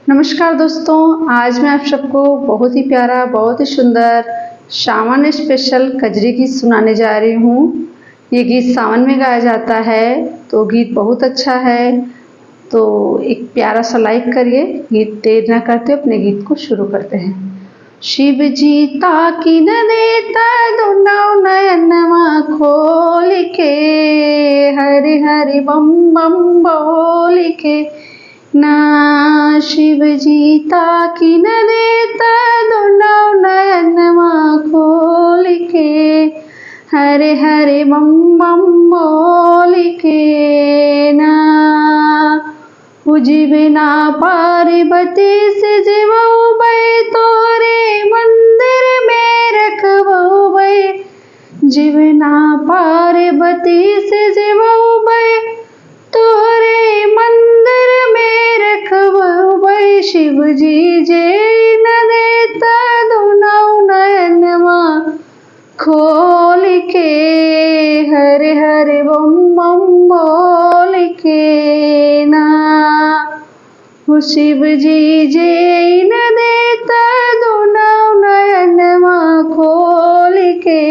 नमस्कार दोस्तों, आज मैं आप सबको बहुत ही प्यारा, बहुत ही सुंदर सावन स्पेशल कजरी गीत सुनाने जा रही हूँ। ये गीत सावन में गाया जाता है, तो गीत बहुत अच्छा है। तो एक प्यारा सा लाइक करिए। गीत देर न करते अपने गीत को शुरू करते हैं। शिव जी ताकि न देता दोनों नयनमा खोल के, हरि हरि बम बम बोल के ना। शिव जी ताकि न देता दोनों नयनमा खोल के, हरे हरे बम बम बोल के ना। जीवना पार्वती से जीवबै तोरे मंदिर में रखबै। जीवना पार्वती से जीवबै तोरे मंदिर में रखबै। शिव जी जे न देता दोनों नयनमा खोल के, हरे हरे बम बम बोल के ना। शिव जी जे न देता दोनों नयनमा खोल के,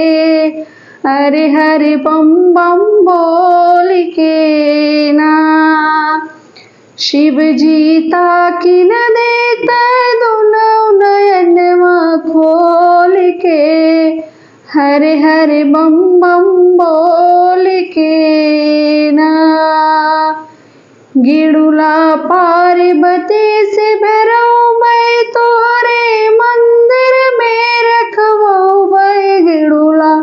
हरे हरे बम बम बोल के ना। शिव जी ताकि न देता दोनों नयनमा खोल के, हरे हरे बम बम बोल के ना। गिड़ुला पार्वती से भैरवबै तोरे मंदिर में रखबै। गिड़ुला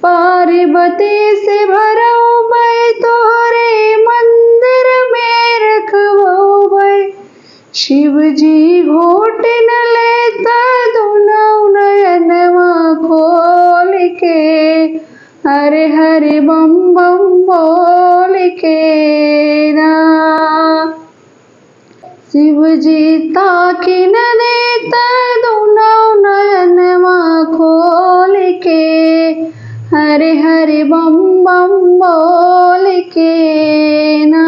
पार्वती से भैरवबै तोरे मंदिर में रखबै। शिव जी घोट न लेता दोनों नयनमा खोल के, हरे हरे बम बम बोल के ना। शिव जी ताकि न देता दोनों नयनमा खोल के, हरे हरे बम बम बोल के ना।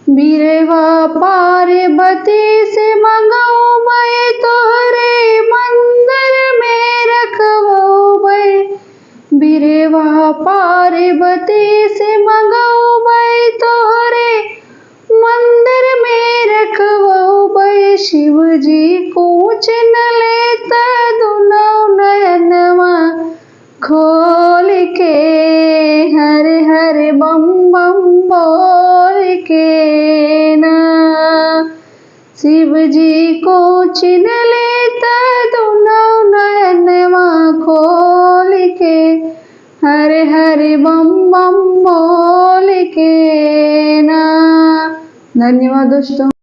बिरवा पार्वती से मंगवबै तोरे मंदिर में रखबै। बिरवा पार्वती से मंगवबै तोरे मंदिर में रखबै। शिव जी कुछ न लेता दोनों नयनमा खोल के, हरे हरे बम बम बोल के ना। शिव जी कुछ न लेता दोनों नयनमा खोल के, हरे हरे बम बम बोल के ना। धन्यवाद दोस्तों।